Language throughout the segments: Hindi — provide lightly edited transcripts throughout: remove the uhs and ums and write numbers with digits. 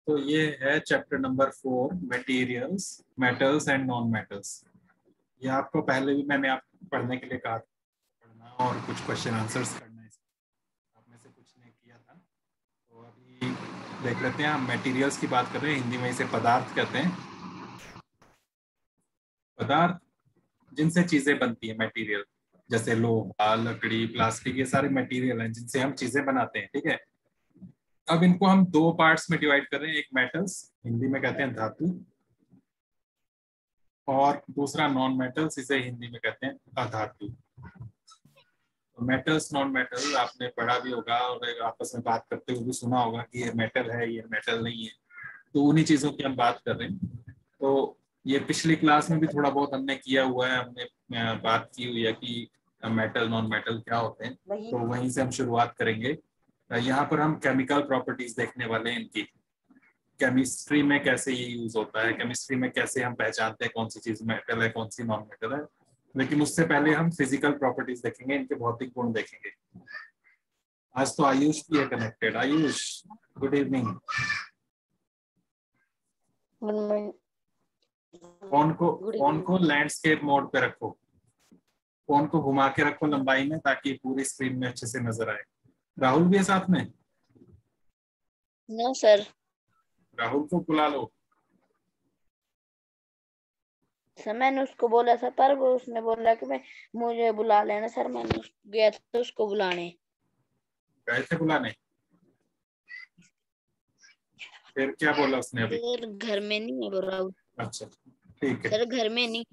तो ये है chapter number 4, materials, metals and non metals. ये आपको पहले भी मैंने आपको पढ़ने के लिए कहा था, पढ़ना और कुछ क्वेश्चन आंसर्स करना है। आप में से कुछ ने किया था, तो अभी देख लेते हैं। हम मटेरियल्स की बात कर रहे हैं, हिंदी में इसे पदार्थ कहते हैं। पदार्थ जिनसे चीजें बनती है, मटेरियल, जैसे लोहा, लकड़ी, प्लास्टिक, ये सारे मटेरियल हैं जिनसे हम चीजें बनाते हैं। ठीक है, अब इनको हम दो पार्ट्स में डिवाइड कर रहे हैं। एक मेटल्स, हिंदी में कहते हैं धातु, और दूसरा नॉन मेटल्स, इसे हिंदी में कहते हैं अधातु। तो मेटल्स, नॉन मेटल आपने पढ़ा भी होगा और आपस में बात करते हुए भी सुना होगा कि ये मेटल है, ये मेटल नहीं है। तो उन्हीं चीजों की हम बात कर रहे हैं। तो ये पिछली क्लास में भी थोड़ा बहुत हमने किया हुआ है, हमने बात की हुई है कि मेटल, नॉन मेटल क्या होते हैं। तो वहीं से हम शुरुआत करेंगे। यहाँ पर हम केमिकल प्रॉपर्टीज देखने वाले हैं इनकी। केमिस्ट्री में कैसे ये यूज होता है, केमिस्ट्री में कैसे हम पहचानते हैं कौन सी चीज मेटल है, कौन सी नॉन मेटल है। लेकिन उससे पहले हम फिजिकल प्रॉपर्टीज देखेंगे, इनके भौतिक गुण देखेंगे। आज तो आयुष भी है connected. Ayush, good evening. Phone को लैंडस्केप मोड पे रखो, फोन को घुमा के रखो लंबाई में, ताकि पूरी स्क्रीन में अच्छे से नजर आए। राहुल भी है साथ में? No sir. राहुल को बुला लो। सर मैंने उसको बोला था, पर वो उसने बोला कि मैं मुझे बुला लेना सर। मैंने गया था उसको बुलाने। गए थे बुलाने? फिर क्या बोला उसने अभी? सर घर में नहीं है बोल रहा। अच्छा, ठीक है। सर घर में नहीं।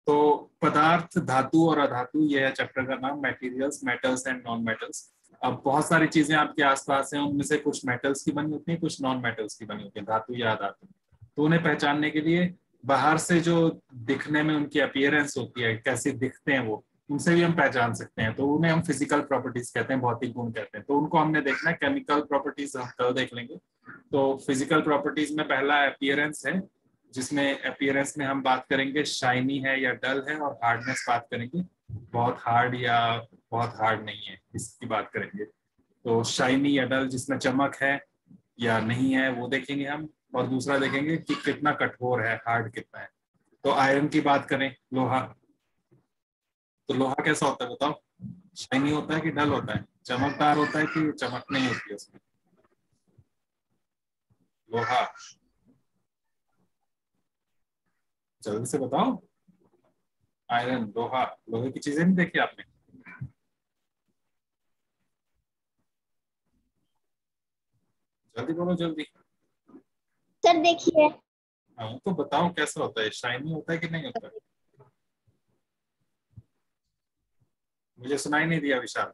तो पदार्थ, धातु और अधातु, ये है चैप्टर का नाम, materials, metals and non metals. अब बहुत सारी चीजें आपके आसपास हैं, उनमें से कुछ मेटल्स की बनी होती हैं, कुछ नॉन मेटल्स की बनी होती हैं, धातु या अधातु। तो उन्हें पहचानने के लिए बाहर से जो दिखने में उनकी अपीयरेंस होती है, कैसे दिखते हैं वो, उनसे भी हम पहचान सकते हैं। तो उन्हें हम फिजिकल प्रॉपर्टीज कहते हैं, भौतिक गुण कहते हैं। तो उनको हमने देखना है। केमिकल प्रॉपर्टीज हम कल देख लेंगे। तो फिजिकल प्रॉपर्टीज में पहला अपीयरेंस है, जिसमें अपीयरेंस में हम बात करेंगे शाइनी है या डल है, और हार्डनेस बात करेंगे, बहुत हार्ड या बहुत हार्ड नहीं है, इसकी बात करेंगे। तो शाइनी या डल, जिसमें चमक है या नहीं है, वो देखेंगे हम। और दूसरा देखेंगे कि कितना कठोर है, हार्ड कितना है। तो आयरन की बात करें, लोहा, तो लोहा कैसा होता है बताओ? शाइनी होता है कि डल होता है? चमकदार होता है कि चमक नहीं होती है उसमें? लोहा, जल्दी से बताओ। आयरन, लोहा, लोहे की चीजें नहीं देखी आपने? जल्दी बोलो, जल्दी। सर देखिए। हाँ, तो बताओ कैसा होता है, शाइनी होता है कि नहीं होता है? मुझे सुनाई नहीं दिया विशाल।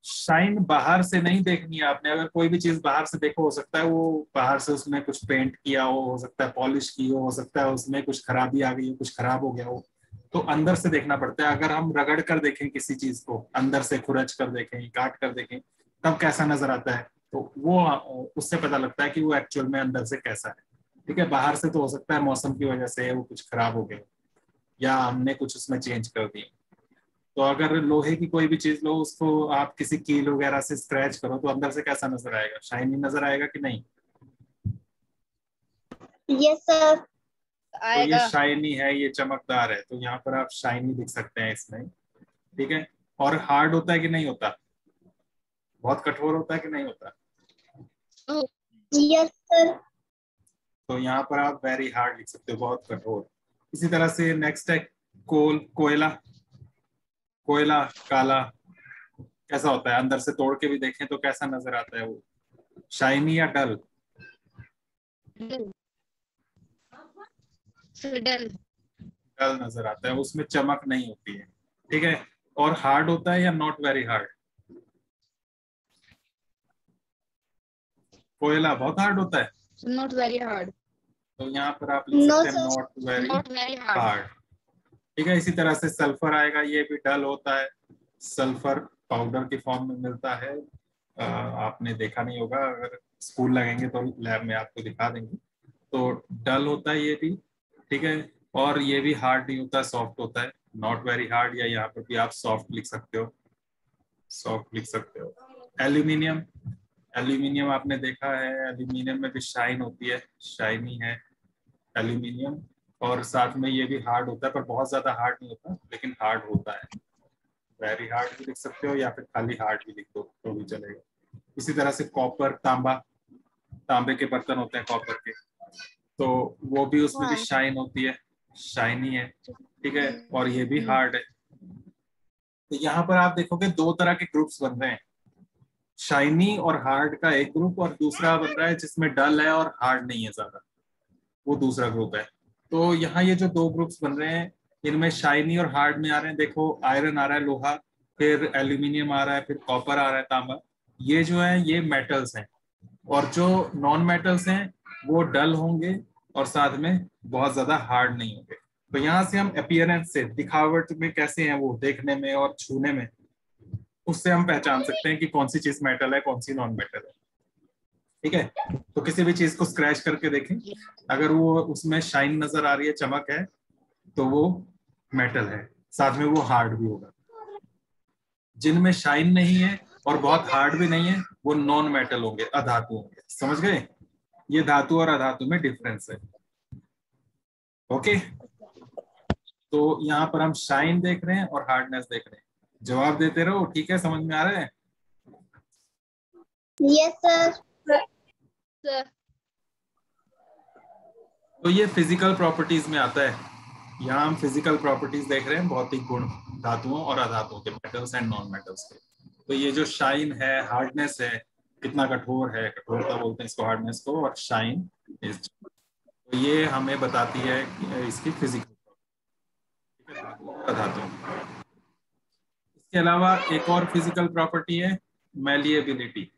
शाइन बाहर से नहीं देखनी है आपने। अगर कोई भी चीज बाहर से देखो, हो सकता है वो बाहर से उसमें कुछ पेंट किया हो सकता है पॉलिश की हो सकता है उसमें कुछ खराबी आ गई हो, कुछ खराब हो गया हो। तो अंदर से देखना पड़ता है। अगर हम रगड़ कर देखें किसी चीज को, अंदर से खुरच कर देखें, काट कर देखें, तब कैसा नजर आता है, तो वो उससे पता लगता है कि वो एक्चुअल में अंदर से कैसा है। ठीक है, बाहर से तो हो सकता है मौसम की वजह से वो कुछ खराब हो गया, या हमने कुछ उसमें चेंज कर दिए। तो अगर लोहे की कोई भी चीज लो, उसको आप किसी कील वगैरह से स्क्रैच करो, तो अंदर से कैसा नजर आएगा? शाइनी नजर आएगा कि नहीं? Yes sir. तो ये आएगा। शाइनी है, ये चमकदार है, तो यहाँ पर आप शाइनी दिख सकते हैं इसमें। ठीक है। और हार्ड होता है कि नहीं होता? बहुत कठोर होता है कि नहीं होता? Yes sir. तो यहाँ पर आप वेरी हार्ड लिख सकते हो, बहुत कठोर। इसी तरह से नेक्स्ट है कोल, कोयला। कोयला काला कैसा होता है? अंदर से तोड़ के भी देखें तो कैसा नजर आता है वो? शाइनी या डल? डल। डल नजर आता है, उसमें चमक नहीं होती है। ठीक है। और हार्ड होता है या नॉट वेरी हार्ड? कोयला बहुत हार्ड होता है, नॉट वेरी हार्ड। तो यहाँ पर आप लिख सकते हैं not very not very hard. Hard. ठीक है। इसी तरह से सल्फर आएगा, ये भी डल होता है। सल्फर पाउडर की फॉर्म में मिलता है। आपने देखा नहीं होगा, अगर स्कूल लगेंगे तो लैब में आपको दिखा देंगे। तो डल होता है ये भी। ठीक है। और ये भी हार्ड नहीं होता, सॉफ्ट होता है, नॉट वेरी हार्ड, या यहाँ पर भी आप सॉफ्ट लिख सकते हो। सॉफ्ट लिख सकते हो। एल्यूमिनियम, एल्यूमिनियम आपने देखा है, एल्यूमिनियम में भी शाइन होती है, शाइनी है एल्यूमिनियम। और साथ में ये भी हार्ड होता है, पर बहुत ज्यादा हार्ड नहीं होता, लेकिन हार्ड होता है। वेरी हार्ड भी लिख सकते हो या फिर खाली हार्ड भी लिख दो तो भी चलेगा। इसी तरह से कॉपर, तांबा, तांबे के बर्तन होते हैं कॉपर के, तो वो भी उसमें भी हाँ। शाइन होती है, शाइनी है, ठीक है, और ये भी हार्ड है। तो यहाँ पर आप देखोगे दो तरह के ग्रुप्स बन रहे हैं, शाइनी और हार्ड का एक ग्रुप, और दूसरा बन रहा है जिसमें डल है और हार्ड नहीं है ज्यादा, वो दूसरा ग्रुप है। तो यहाँ ये जो दो ग्रुप्स बन रहे हैं, इनमें शाइनी और हार्ड में आ रहे हैं, देखो आयरन आ रहा है, लोहा, फिर एल्यूमिनियम आ रहा है, फिर कॉपर आ रहा है, तांबा, ये जो है ये मेटल्स हैं। और जो नॉन मेटल्स हैं वो डल होंगे और साथ में बहुत ज्यादा हार्ड नहीं होंगे। तो यहाँ से हम अपीयरेंस से, दिखावट में कैसे हैं वो, देखने में और छूने में, उससे हम पहचान सकते हैं कि कौन सी चीज मेटल है, कौन सी नॉन मेटल है। ठीक है, तो किसी भी चीज को स्क्रैच करके देखें, अगर वो उसमें शाइन नजर आ रही है, चमक है, तो वो मेटल है, साथ में वो हार्ड भी होगा। जिनमें शाइन नहीं है और बहुत हार्ड भी नहीं है, वो नॉन मेटल होंगे, अधातु होंगे। समझ गए? ये धातु और अधातु में डिफरेंस है। ओके, तो यहाँ पर हम शाइन देख रहे हैं और हार्डनेस देख रहे हैं। जवाब देते रहो, ठीक है? समझ में आ रहा है? Yes sir. तो ये फिजिकल प्रॉपर्टीज में आता है। यहाँ हम फिजिकल प्रॉपर्टीज देख रहे हैं, भौतिक गुण धातुओं और अधातुओं के, मेटल्स एंड नॉन मेटल्स के। तो ये जो शाइन है, हार्डनेस है, कितना कठोर है, कठोरता बोलते हैं इसको हार्डनेस को, और शाइन इज, तो ये हमें बताती है इसकी फिजिकल धातु। इसके अलावा एक और फिजिकल प्रॉपर्टी है मैलिएबिलिटी।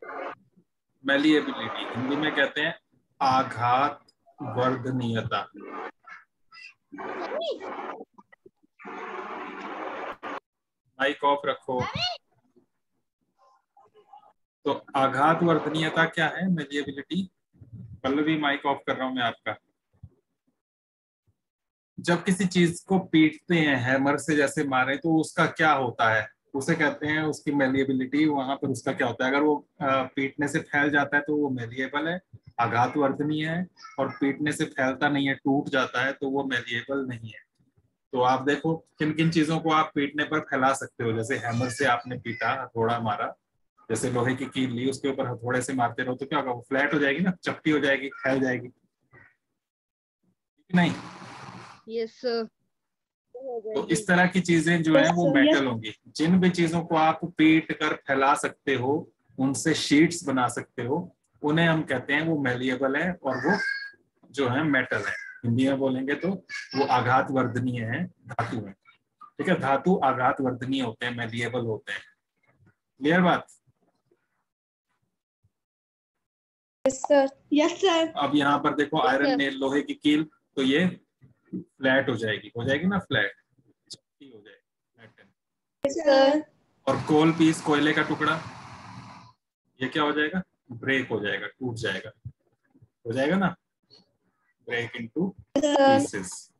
मैलिएबिलिटी हिंदी में कहते हैं आघात वर्धनीयता। माइक ऑफ रखो। तो आघात वर्धनीयता क्या है? मैलिएबिलिटी। पल्लवी, माइक ऑफ कर रहा हूं मैं आपका। जब किसी चीज को पीटते हैं हैमर से, जैसे मारे, तो उसका क्या होता है, उसे कहते हैं उसकी मेलिएबिलिटी। वहां पर उसका क्या होता है, अगर वो पीटने से फैल जाता है तो वो मेलिएबल है, आघात वर्धनीय है, और पीटने से फैलता नहीं है, टूट जाता है, तो वो मेलिएबल नहीं है। तो आप देखो किन किन चीजों को आप पीटने पर फैला सकते हो। जैसे हैमर से आपने पीटा, हथौड़ा मारा, जैसे लोहे की कील ली, उसके ऊपर हथौड़े से मारते रहो तो क्या होगा, वो फ्लैट हो जाएगी ना, चपटी हो जाएगी, फैल जाएगी, नहीं? Yes sir. तो इस तरह की चीजें जो है वो मेटल होंगी। जिन भी चीजों को आप पीट कर फैला सकते हो, उनसे शीट्स बना सकते हो, उन्हें हम कहते हैं वो मेलिएबल है, और वो जो है मेटल है। हिंदी में बोलेंगे तो वो आघात वर्धनीय है, धातु है। ठीक है, धातु आघात वर्धनीय होते हैं, मेलिएबल होते हैं। क्लियर बात? Yes sir. Yes sir. अब यहाँ पर देखो आयरन नेल, लोहे की कील, तो ये फ्लैट हो जाएगी ना, फ्लैट, चपटी हो जाएगी, सर। और कोल पीस, कोयले का टुकड़ा, ये क्या हो जाएगा, ब्रेक हो जाएगा, टूट जाएगा, हो जाएगा ना, ब्रेक इनटू पीसेस।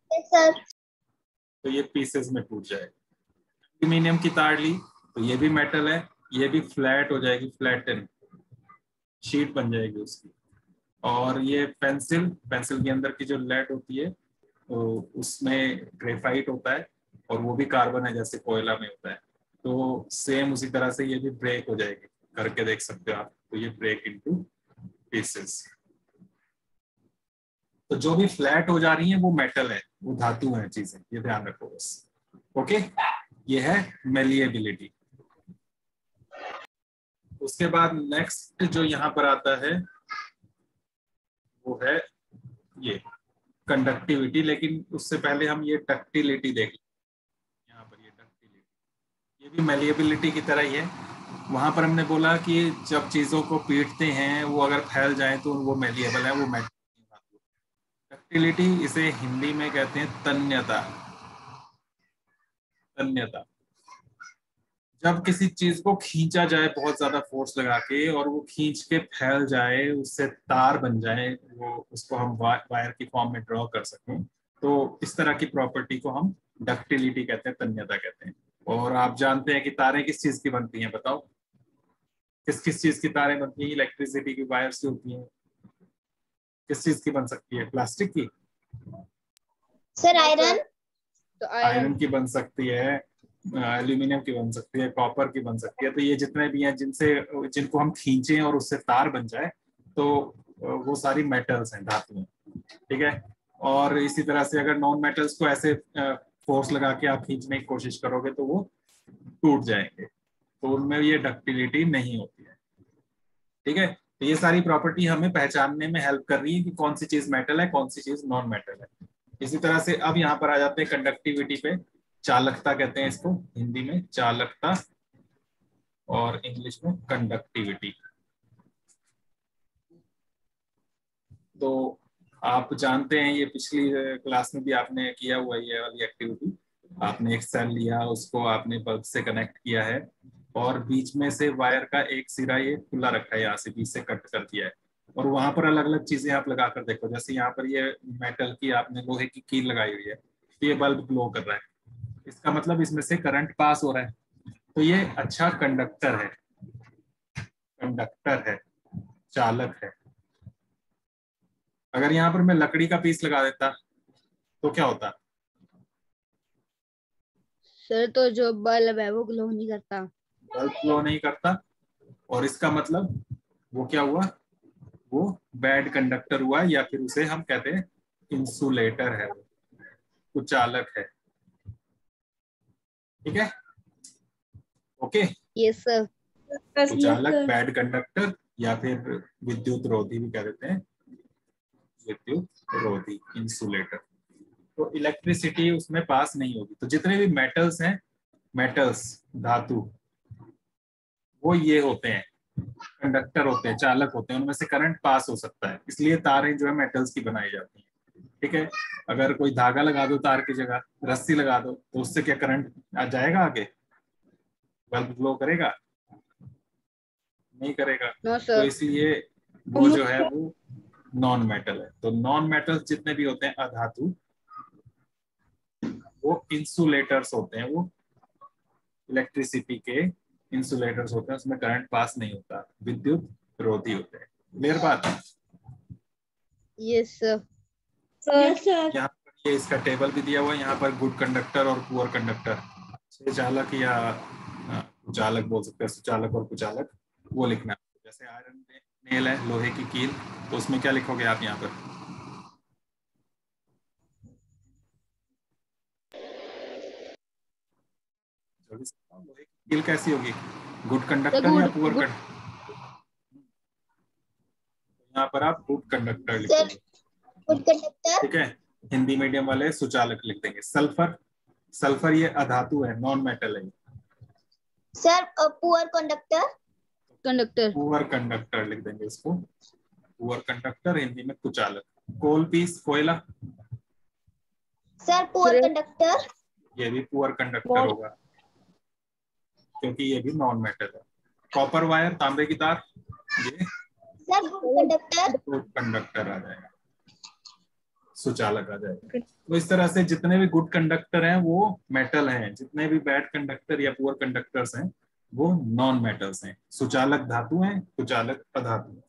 तो ये पीसेस में टूट जाएगा। एल्यूमिनियम की तार ली, तो ये भी मेटल है, ये भी फ्लैट हो जाएगी, फ्लैटन शीट बन जाएगी उसकी। और ये पेंसिल, पेंसिल के अंदर की जो लेड होती है, तो उसमें ग्रेफाइट होता है, और वो भी कार्बन है, जैसे कोयला में होता है। तो सेम उसी तरह से ये भी ब्रेक हो जाएगी, करके देख सकते हो आप। तो ये ब्रेक इनटू पीसेस। तो जो भी फ्लैट हो जा रही है वो मेटल है, वो धातु है चीजें, ये ध्यान रखो बस। ओके, ये है मेलिएबिलिटी। उसके बाद नेक्स्ट जो यहाँ पर आता है वो है ये कंडक्टिविटी। लेकिन उससे पहले हम ये डक्टिलिटी देख लें। यहाँ पर ये डक्टिलिटी, ये भी मेलिएबिलिटी की तरह ही है। वहां पर हमने बोला कि जब चीजों को पीटते हैं वो अगर फैल जाए तो वो मेलिएबल है, वो मेटल। डक्टिलिटी इसे हिंदी में कहते हैं तन्यता। तन्यता, जब किसी चीज को खींचा जाए बहुत ज्यादा फोर्स लगा के, और वो खींच के फैल जाए, उससे तार बन जाए, वो उसको हम वायर की फॉर्म में ड्रॉ कर सकें, तो इस तरह की प्रॉपर्टी को हम डक्टिलिटी कहते हैं, तन्यता कहते हैं। और आप जानते हैं कि तारें किस चीज की बनती हैं, बताओ किस किस चीज की तारें बनती हैं? इलेक्ट्रिसिटी की वायर से होती हैं। किस चीज की बन सकती है? प्लास्टिक की? Sir iron. तो आयरन की बन सकती है, एल्यूमिनियम की बन सकती है, कॉपर की बन सकती है। तो ये जितने भी हैं जिनको हम खींचे और उससे तार बन जाए, तो वो सारी मेटल्स हैं, धातु हैं। ठीक है। और इसी तरह से अगर नॉन मेटल्स को ऐसे फोर्स लगा के आप खींचने की कोशिश करोगे तो वो टूट जाएंगे, तो उनमें ये डक्टिलिटी नहीं होती है। ठीक है। तो ये सारी प्रॉपर्टी हमें पहचानने में हेल्प कर रही है कि कौन सी चीज मेटल है, कौन सी चीज नॉन मेटल है। इसी तरह से अब यहाँ पर आ जाते हैं कंडक्टिविटी पे। चालकता कहते हैं इसको, हिंदी में चालकता और इंग्लिश में कंडक्टिविटी। तो आप जानते हैं, ये पिछली क्लास में भी आपने किया हुआ ये वाली एक्टिविटी। आपने एक सेल लिया, उसको आपने बल्ब से कनेक्ट किया है और बीच में से वायर का एक सिरा ये खुला रखा है, यहाँ से बीच से कट कर दिया है, और वहां पर अलग अलग चीजें आप लगा कर देखो। जैसे यहाँ पर ये मेटल की आपने लोहे की कील लगाई हुई है, तो ये बल्ब ग्लो कर रहा है, इसका मतलब इसमें से करंट पास हो रहा है, तो ये अच्छा कंडक्टर है, कंडक्टर है, चालक है। अगर यहाँ पर मैं लकड़ी का पीस लगा देता तो क्या होता? सर तो जो बल्ब है वो ग्लो नहीं करता। बल्ब ग्लो नहीं करता, और इसका मतलब वो क्या हुआ? वो बैड कंडक्टर हुआ, या फिर उसे हम कहते हैं इंसुलेटर है, वो कुचालक है। ठीक है, ओके। Yes sir. कुचालक, बैड कंडक्टर, या फिर विद्युत रोधी भी कह देते हैं, विद्युत रोधी, इंसुलेटर। तो इलेक्ट्रिसिटी उसमें पास नहीं होगी। तो जितने भी मेटल्स हैं, मेटल्स धातु, वो ये होते हैं, कंडक्टर होते हैं, चालक होते हैं, उनमें से करंट पास हो सकता है, इसलिए तारें जो है मेटल्स की बनाई जाती हैं। ठीक है। अगर कोई धागा लगा दो तार की जगह, रस्सी लगा दो, तो उससे क्या करंट आ जाएगा आगे? बल्ब ग्लो करेगा? नहीं करेगा। नो तो सर। इसलिए वो जो है वो नॉन मेटल है। तो नॉन मेटल्स जितने भी होते हैं अधातु, वो इंसुलेटर्स होते हैं, वो इलेक्ट्रिसिटी के इंसुलेटर्स होते हैं, उसमें करंट पास नहीं होता, विद्युत रोधी होते हैं। क्लियर बात? Yes sir. यहाँ पर ये इसका टेबल भी दिया हुआ है, यहाँ पर गुड कंडक्टर और पुअर कंडक्टर, चालक या कुचालक बोल सकते हैं, सुचालक और कुचालक, वो लिखना है। जैसे आयरन नेल है, लोहे की कील, तो उसमें क्या लिखोगे आप यहाँ पर? लोहे की कील कैसी होगी? गुड कंडक्टर या पुअर कंडक्टर? यहाँ पर आप गुड कंडक्टर लिखोगे। Good conductor. ठीक है। हिंदी मीडियम वाले सुचालक लिख देंगे। सल्फर, सल्फर ये अधातु है, नॉन मेटल है। Sir poor conductor. Conductor. Poor conductor लिख देंगे इसको, पुअर कंडक्टर, हिंदी में कुचालक। कोल पीस, कोयला, सर पुअर कंडक्टर। ये भी पुअर कंडक्टर होगा, क्योंकि ये भी नॉन मेटल है। कॉपर वायर, तांबे की तार, ये sir good conductor. Good conductor आ जाएगा, सुचालक आ जाएगा। तो इस तरह से जितने भी गुड कंडक्टर हैं वो मेटल हैं, जितने भी बैड कंडक्टर या पुअर कंडक्टर्स हैं वो नॉन मेटल्स हैं। सुचालक धातु हैं, कुचालक अधातु।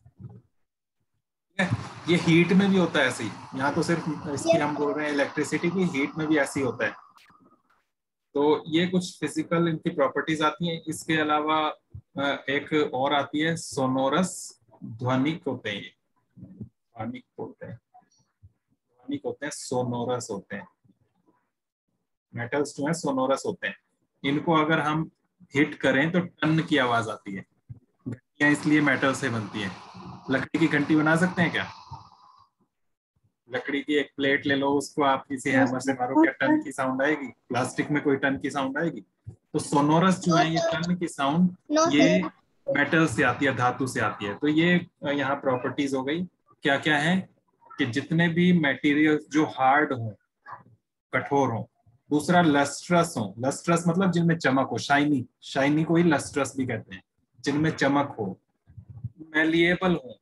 ये हीट में भी होता है ऐसे ही, यहाँ तो सिर्फ इसकी हम बोल रहे हैं इलेक्ट्रिसिटी की, हीट में भी ऐसे ही होता है। तो ये कुछ फिजिकल इनकी प्रॉपर्टीज आती हैं। इसके अलावा एक और आती है सोनोरस, ध्वनिक होते हैं, ये ध्वनिक होते हैं, ध्वनिक होते हैं, सोनोरस होते हैं। मेटल्स जो है सोनोरस होते हैं, इनको अगर हम हिट करें तो टन की आवाज आती है। घंटियां इसलिए मेटल से बनती है। लकड़ी की घंटी बना सकते हैं क्या? लकड़ी की एक प्लेट ले लो, उसको आप किसी हैमर से मारो, क्या टन की साउंड आएगी? प्लास्टिक में कोई टन की साउंड आएगी? तो सोनोरस जो है, ये टन की साउंड ये मेटल से आती है, धातु से आती है। तो ये यहाँ प्रॉपर्टीज हो गई। क्या क्या है कि जितने भी मटेरियल जो हार्ड हो, कठोर हो, दूसरा लस्ट्रस हो, लस्ट्रस मतलब जिनमें चमक हो, शाइनी, शाइनी को ही लस्ट्रस भी कहते हैं, जिनमें चमक हो। मेलिएबल हो,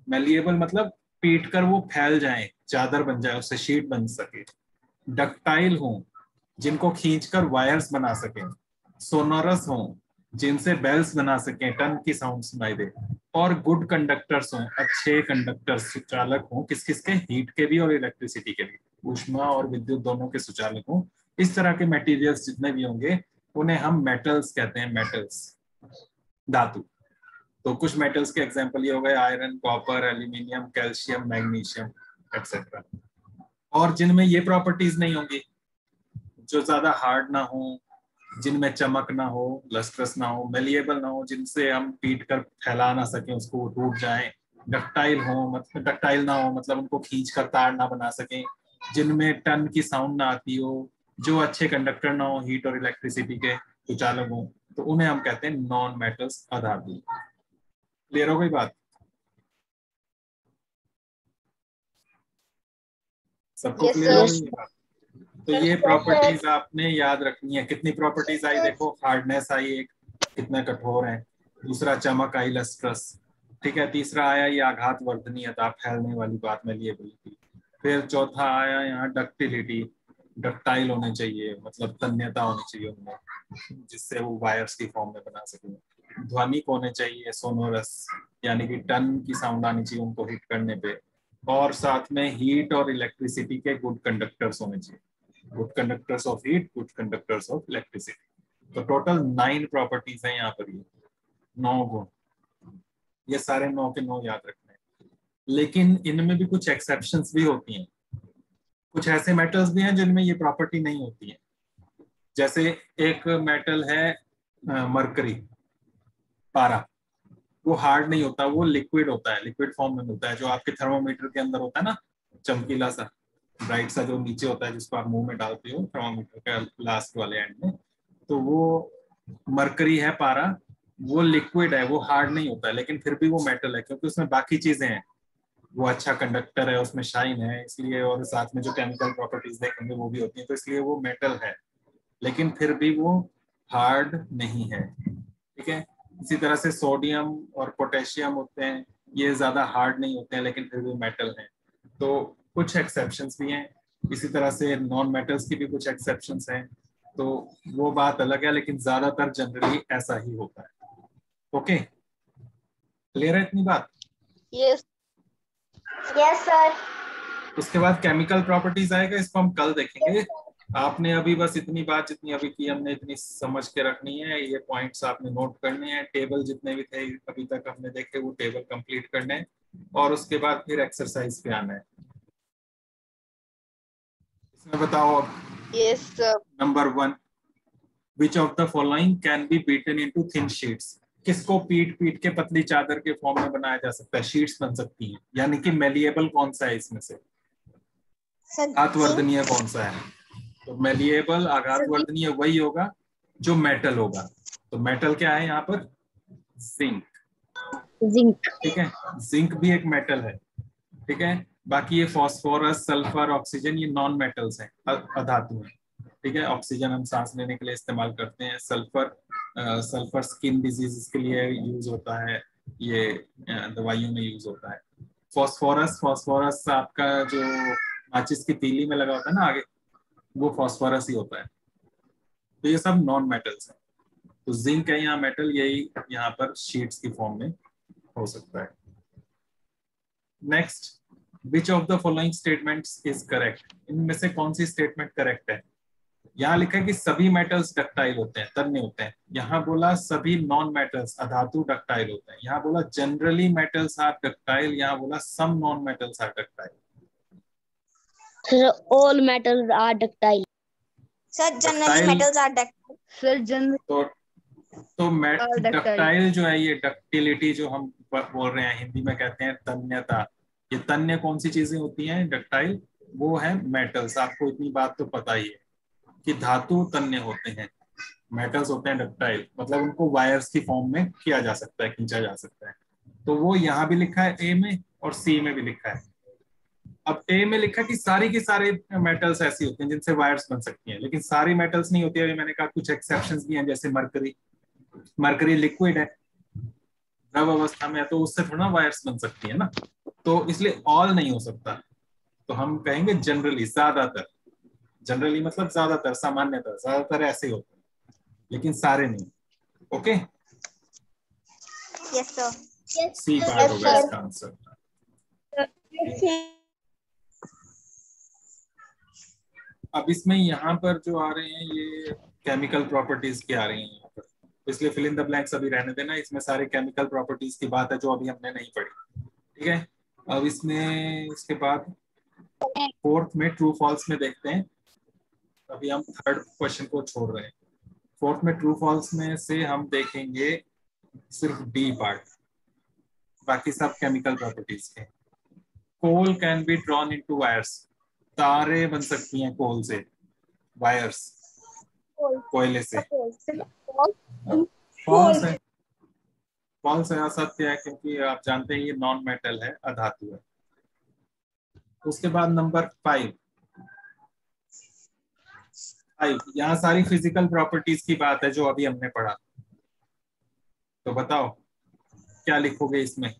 मेलिएबल मतलब पीट कर वो फैल जाए, चादर बन जाए, उससे शीट बन सके। डक्टाइल हो, जिनको खींचकर वायर्स बना सके, सोनोरस हो, जिनसे बेल्स बना सके, टन की साउंड सुनाई दे, और गुड कंडक्टर्स हो, अच्छे कंडक्टर्स, सुचालक हो, किस किस के, हीट के भी और इलेक्ट्रिसिटी के भी, ऊष्मा और विद्युत दोनों के सुचालक हो। इस तरह के मटेरियल्स जितने भी होंगे उन्हें हम मेटल्स कहते हैं, मेटल्स, धातु। तो कुछ मेटल्स के एग्जांपल ये हो गए iron, copper, aluminium, calcium, magnesium etcetera. और जिनमें ये प्रॉपर्टीज नहीं होंगी, जो ज्यादा हार्ड ना हो, जिनमें चमक ना हो, लस्ट्रस ना हो, मेलिएबल ना हो, जिनसे हम पीट कर फैला ना सके, उसको टूट जाए, डक्टाइल हो, मतलब डक्टाइल ना हो मतलब उनको खींच कर तार ना बना सके, जिनमें टन की साउंड ना आती हो, जो अच्छे कंडक्टर ना हो, हीट और इलेक्ट्रिसिटी के सुचालक हो, तो उन्हें हम कहते हैं नॉन मेटल्स, अधातु। क्लियर हो गई बात? सबको Yes, क्लियर हो sir. गई ये बात? तो ये प्रॉपर्टीज आपने याद रखनी है। कितनी प्रॉपर्टीज आई देखो, हार्डनेस आई एक, कितने कठोर है, दूसरा चमक आई, लस्ट्रस, ठीक है, तीसरा आया ये आघात वर्धनीयता, फैलने वाली बात मेलिएबिलिटी, फिर चौथा आया यहाँ डक्टिलिटी, डक्टाइल होने चाहिए मतलब तन्यता होनी चाहिए उनमें, जिससे वो वायर्स की फॉर्म में बना सके, ध्वनिक होने चाहिए, सोनोरस, यानी कि टन की साउंड आनी चाहिए उनको हिट करने पे, और साथ में हीट और इलेक्ट्रिसिटी के गुड कंडक्टर्स होने चाहिए, good conductors of heat, good conductors of electricity. तो टोटल 9 प्रॉपर्टीज हैं यहाँ पर, ये 9 गुण, ये सारे 9 के 9 याद रखने हैं। लेकिन इनमें भी कुछ एक्सेप्शंस भी होती हैं, कुछ ऐसे मेटल्स भी हैं जिनमें ये प्रॉपर्टी नहीं होती है। जैसे एक मेटल है मरकरी, पारा, वो हार्ड नहीं होता, वो लिक्विड होता है, लिक्विड फॉर्म में होता है, जो आपके थर्मोमीटर के अंदर होता है ना, चमकीला सा ब्राइट सा जो नीचे होता है, जिसको आप मुंह में डालते हो थर्मोमीटर के लास्ट वाले एंड में, तो वो मरकरी है, पारा, वो लिक्विड है, वो हार्ड नहीं होता है, लेकिन फिर भी वो मेटल है क्योंकि उसमें बाकी चीजें हैं, वो अच्छा कंडक्टर है, उसमें शाइन है इसलिए, और साथ में जो केमिकल प्रॉपर्टीज देखेंगे वो भी होती है, तो इसलिए वो मेटल है, लेकिन फिर भी वो हार्ड नहीं है, ठीक है। इसी तरह से सोडियम और पोटेशियम होते हैं, ये ज्यादा हार्ड नहीं होते हैं लेकिन फिर भी मेटल हैं। तो कुछ एक्सेप्शंस भी हैं, इसी तरह से नॉन मेटल्स की भी कुछ एक्सेप्शंस हैं, तो वो बात अलग है, लेकिन ज्यादातर जनरली ऐसा ही होता है। ओके, क्लियर है इतनी बात? Yes. Yes, sir. उसके बाद केमिकल प्रॉपर्टीज आएगा, इसको हम कल देखेंगे। आपने अभी बस इतनी बात जितनी अभी की हमने इतनी समझ के रखनी है, ये पॉइंट्स आपने नोट करने हैं, टेबल जितने भी थे अभी तक हमने देखे वो टेबल कंप्लीट करने हैं, और उसके बाद फिर एक्सरसाइज पे आना है। इसमें बताओ Yes, sir. Number 1, which of the following can be beaten into thin sheets? किसको पीट पीट के पतली चादर के फॉर्म में बनाया जा सकता है, शीट्स बन सकती हैं, यानी कि मेलिएबल कौन सा है इसमें से, आघातवर्धनीय कौन सा है? तो मेलिएबल आघातवर्धनीय वही होगा जो मेटल होगा। तो मेटल क्या है यहाँ पर? Zinc, Zinc. ठीक है, जिंक भी एक मेटल है, ठीक है। बाकी ये फास्फोरस, सल्फर, ऑक्सीजन, ये नॉन मेटल्स हैं, अधातु हैं, ठीक है। ऑक्सीजन हम सांस लेने के लिए इस्तेमाल करते हैं, सल्फर स्किन डिजीज के लिए यूज होता है, ये दवाइयों में यूज होता है। फास्फोरस आपका जो माचिस की तीली में लगा होता है ना आगे, वो फास्फोरस ही होता है। तो ये सब नॉन मेटल्स हैं। तो जिंक है यहाँ मेटल, यही यहाँ पर शीट्स की फॉर्म में हो सकता है। Next, which of the following statements is correct? इनमें से कौन सी स्टेटमेंट करेक्ट है? यहाँ लिखा है कि सभी मेटल्स डक्टाइल होते हैं, तन्य होते हैं। यहाँ बोला सभी नॉन मेटल्स अधातु डक्टाइल होते हैं। यहाँ बोला जनरली मेटल्स आर डक्टाइल, यहाँ बोला some non metals are ductile. Sir, all metals are ductile. Sir, generally metals are ductile. Sir, generally तो ductile. डक्टाइल जो है, ये डक्टिलिटी जो हम बोल रहे हैं, हिंदी में कहते हैं तन्यता। ये तन्य कौन सी चीजें होती हैं डक्टाइल? वो है मेटल्स। आपको इतनी बात तो पता ही है कि धातु तन्य होते हैं, मेटल्स होते हैं डक्टाइल, मतलब उनको वायर्स की फॉर्म में किया जा सकता है, खींचा जा सकता है। तो वो यहाँ भी लिखा है ए में और सी में भी लिखा है। अब ए में लिखा कि सारी की सारे मेटल्स ऐसी होते हैं जिनसे वायर्स बन सकती हैं, लेकिन सारी मेटल्स नहीं होती है। मैंने कहा कुछ एक्सेप्शंस भी हैं, जैसे मरकरी लिक्विड है, द्रव अवस्था में है, तो उससे थोड़ा वायर्स बन सकती है ना, तो इसलिए ऑल नहीं हो सकता। तो हम कहेंगे जनरली, ज्यादातर, जनरली मतलब ज्यादातर, सामान्यतः ज्यादातर ऐसे ही होते हैं, लेकिन सारे नहीं। Okay, Yes, sir. C part होगा इसका आंसर। अब इसमें यहाँ पर जो आ रहे हैं ये केमिकल प्रॉपर्टीज की आ रही हैं यहाँ पर, इसलिए फिल इन द ब्लैंक्स अभी रहने देना। इसमें सारे केमिकल प्रॉपर्टीज की बात है जो अभी हमने नहीं पढ़ी, ठीक है। अब इसमें इसके बाद फोर्थ में ट्रू फॉल्स में देखते हैं। अभी हम थर्ड क्वेश्चन को छोड़ रहे हैं। फोर्थ में ट्रू फॉल्स में से हम देखेंगे सिर्फ डी पार्ट, बाकी सब केमिकल प्रॉपर्टीज के। Coal can be drawn into wires, तारे बन सकती हैं कोल से, वायर्स कोयले से। फॉल्स है, फॉल्स है, असत्य है, क्योंकि आप जानते हैं ये नॉन मेटल है, अधातु है। उसके बाद नंबर 5, यहाँ सारी फिजिकल प्रॉपर्टीज की बात है जो अभी हमने पढ़ा। तो बताओ क्या लिखोगे इसमें?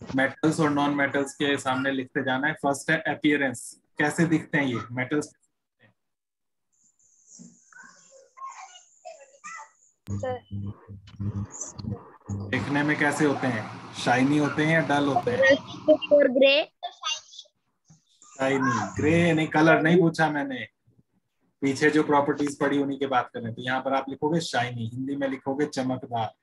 मेटल्स और नॉन मेटल्स के सामने लिखते जाना है। फर्स्ट है अपीयरेंस, कैसे दिखते हैं ये मेटल्स? दिखने में कैसे होते हैं? शाइनी होते हैं या डल होते हैं? ग्रे। शाइनी, ग्रे नहीं, कलर नहीं पूछा मैंने, पीछे जो प्रॉपर्टीज पढ़ी उन्हीं की बात कर रहे हैं। तो यहाँ पर आप लिखोगे शाइनी, हिंदी में लिखोगे चमकदार।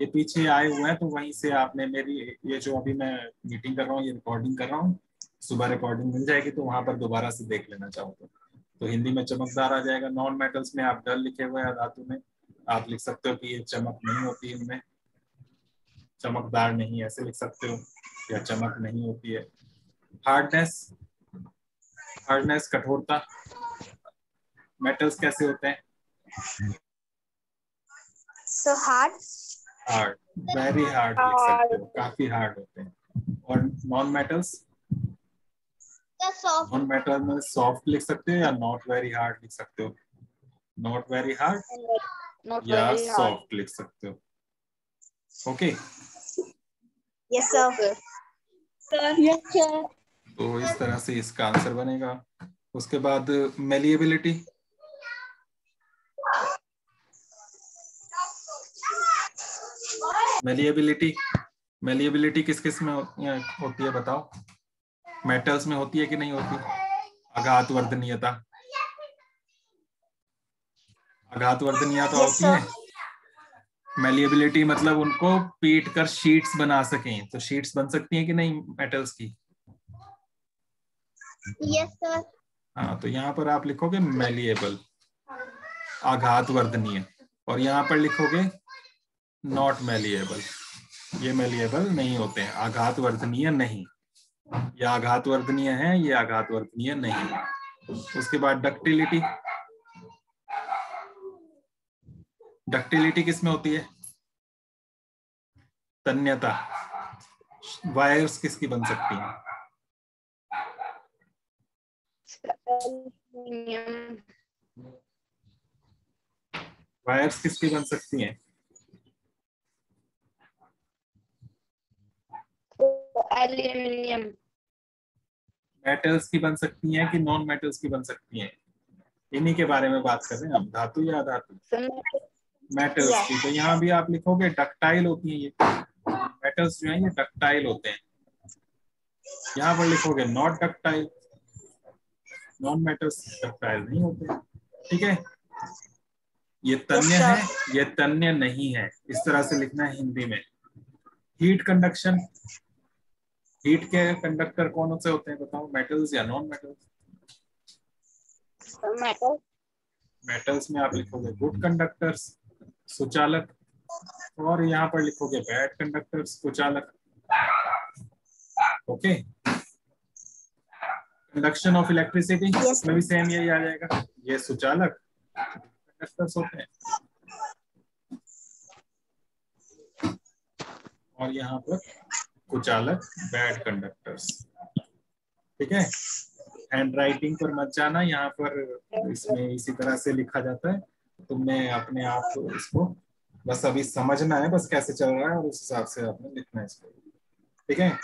ये पीछे आए हुए हैं तो वहीं से आपने मेरी ये जो अभी मैं मीटिंग कर रहा हूँ, ये रिकॉर्डिंग कर रहा हूँ, सुबह रिकॉर्डिंग मिल जाएगी तो वहां पर दोबारा से देख लेना चाहो तो हिंदी में चमकदार आ जाएगा। नॉन मेटल्स में आप डल लिखे हुए हैं, धातु में आप लिख सकते हो कि ये चमक नहीं होती, इनमें चमकदार नहीं, ऐसे लिख सकते हो, या चमक नहीं होती है। हार्डनेस, हार्डनेस कठोरता, मेटल्स कैसे होते हैं? So hard. Hard, very hard लिख सकते हो, काफी हार्ड होते हैं। और नॉन मेटल्स, नॉन मेटल में सॉफ्ट लिख सकते हो या नॉट वेरी हार्ड लिख सकते हो। नॉट वेरी हार्ड या सॉफ्ट लिख सकते हो। Okay, Yes, sir. Yes, sir. तो इस तरह से इसका आंसर बनेगा। उसके बाद मेलिएबिलिटी, मेलिएबिलिटी, मेलिएबिलिटी किस किस में होती है बताओ? मेटल्स में होती है कि नहीं होती? आघात वर्धनीयता, आघात वर्धनीयता Yes, होती है। मेलिएबिलिटी मतलब उनको पीट कर शीट्स बना सकें, तो शीट्स बन सकती हैं कि नहीं मेटल्स की? Yes, sir. हाँ, तो यहाँ पर आप लिखोगे मेलिएबल, आघात वर्धनीय, और यहाँ पर लिखोगे नॉट मेलिएबल, ये मेलिएबल नहीं होते हैं, आघात वर्धनीय नहीं। ये आघात वर्धनीय है, ये आघात वर्धनीय नहीं। उसके बाद डक्टिलिटी, डक्टिलिटी किसमें होती है? तन्यता, वायर्स किसकी बन सकती हैं? वायर्स किसकी बन सकती हैं? एल्यूमिनियम। मेटल्स की बन सकती हैं कि नॉन मेटल्स की बन सकती हैं? इन्हीं के बारे में बात कर रहे हैं हम, धातु या अधातु? मेटल्स की। तो यहाँ भी आप लिखोगे डक्टाइल होती हैं ये मेटल्स, जो है ये डक्टाइल होते हैं। यहाँ पर लिखोगे not ductile, non metals ductile नहीं होते, ठीक है। ये तन्य है, ये तन्य नहीं है, इस तरह से लिखना है हिंदी में। हीट कंडक्शन, हीट के कंडक्टर कौन से होते हैं बताओ, मेटल्स या नॉन मेटल्स? मेटल। मेटल्स में आप लिखोगे गुड कंडक्टर्स, सुचालक, और यहाँ पर लिखोगे बैड कंडक्टर्स, कुचालक। ओके, कंडक्शन ऑफ इलेक्ट्रिसिटी, इसमें भी सेम यही आ जाएगा, ये सुचालक कंडक्टर्स होते हैं, और यहाँ पर कुचालक बैड कंडक्टर्स, ठीक है। हैंड राइटिंग पर मत जाना, यहाँ पर इसमें इसी तरह से लिखा जाता है, तुमने अपने आप इसको बस अभी समझना है, बस कैसे चल रहा है, और उस हिसाब से आपने लिखना है इसको, ठीक है।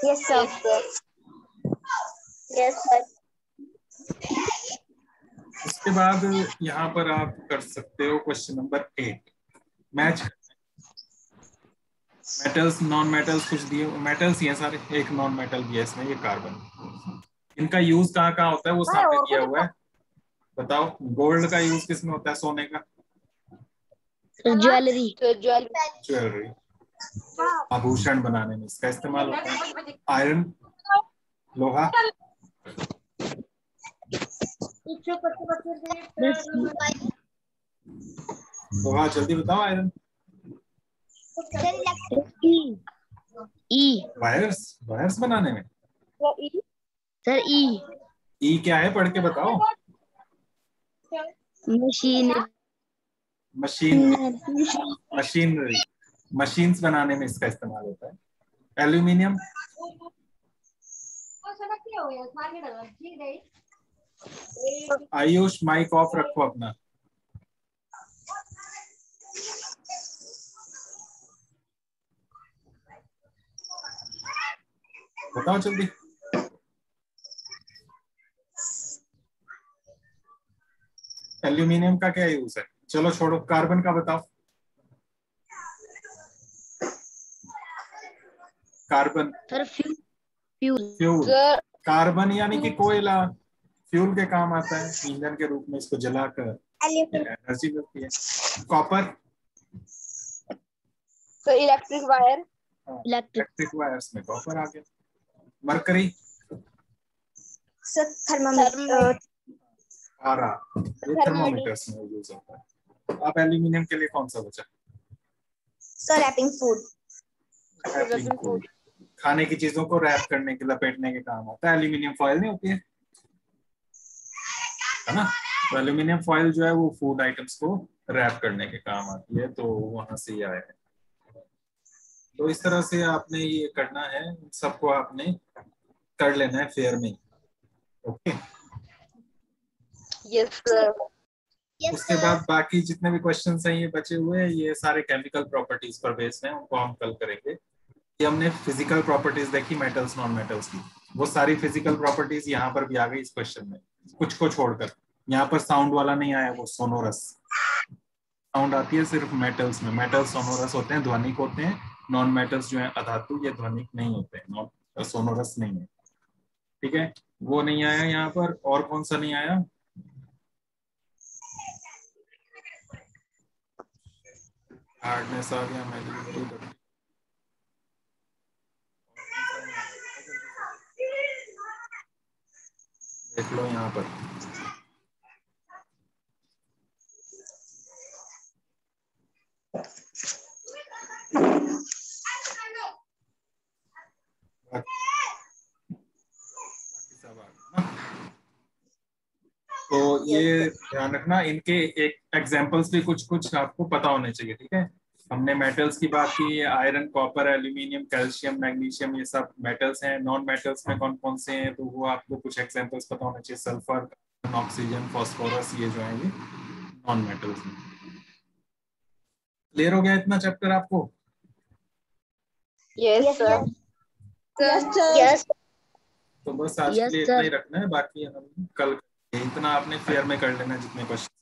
Yes, sir. Yes sir. उसके बाद यहाँ पर आप कर सकते हो question number 8 match. Metals non metals कुछ दिए, मेटल्स ही हैं सारे, एक नॉन मेटल भी है इसमें, ये कार्बन। इनका यूज कहाँ कहाँ होता है वो सामने दिया हुआ है, बताओ। गोल्ड का यूज किसमें होता है, सोने का? ज्वेलरी। ज्वेलरी, आभूषण बनाने में इसका इस्तेमाल होता है। आयरन, लोहा। लोहा, जल्दी बताओ। आयरन, ई। वायर्स, वायर्स बनाने में। सर ई। ई क्या है, पढ़ के बताओ। मशीन। मशीनरी, मशीन्स बनाने में इसका इस्तेमाल होता है। एल्यूमिनियम, आयुष माइक ऑफ रखो अपना। बताओ जल्दी। एल्यूमिनियम का क्या यूज है? चलो छोड़ो, कार्बन का बताओ। Carbon, sir fuel. Fuel. Carbon यानी कि कोयला, फ्यूल के काम आता है, ईंधन के रूप में इसको जलाकर एनर्जी मिलती है। कॉपर, तो इलेक्ट्रिक वायर। इलेक्ट्रिक वायर्स में कॉपर आ गया। Mercury, thermometer. आरा, ये थर्मोमीटर्स में यूज होता है। अब एल्यूमिनियम के लिए कौन सा बचा? Sir wrapping food. Wrapping food, खाने की चीजों को रैप करने के, लपेटने के काम आता है। एल्यूमिनियम फॉइल नहीं होती है ना? तो एल्यूमिनियम फॉइल जो है वो फूड आइटम्स को रैप करने के काम आती है, तो वहां से ये आया है। तो इस तरह से आपने ये करना है, सबको आपने कर लेना है फेयर में। Okay, yes sir. उसके बाद बाकी जितने भी क्वेश्चंस हैं ये बचे हुए हैं, ये सारे केमिकल प्रॉपर्टीज पर बेस्ड हैं, उनको हम कल करेंगे। ये हमने फिजिकल प्रॉपर्टीज देखी मेटल्स नॉन मेटल्स की, वो सारी फिजिकल प्रॉपर्टीज यहाँ पर भी आ गई इस क्वेश्चन में, कुछ को छोड़कर। यहाँ पर साउंड वाला नहीं आया, वो सोनोरस साउंड आती है सिर्फ मेटल्स में। मेटल्स सोनोरस होते हैं, ध्वनिक होते हैं। नॉन मेटल्स जो है अधातु, ये ध्वनिक नहीं होते हैं, नॉन सोनोरस नहीं है। ठीक है, वो नहीं आया यहाँ पर। और कौन सा नहीं आया? हार्डनेस आ गया, मैं देख लो यहाँ पर। तो ये ध्यान रखना, इनके एक एग्जांपल्स भी कुछ कुछ आपको पता होने चाहिए। ठीक है, हमने मेटल्स की बात की, iron, copper, aluminium, calcium, magnesium, ये सब मेटल्स हैं। नॉन मेटल्स में कौन कौन से हैं, तो वो आपको कुछ एग्जांपल्स पता होने चाहिए। सल्फर, ऑक्सीजन, फास्फोरस, ये जो है ये नॉन मेटल्स में। क्लियर हो गया इतना चैप्टर आपको? Yes sir. यस। तो बस आज के लिए इतना ही रखना है, बाकी हम कल इतना आपने फेयर में कर लेना जितने क्वेश्चन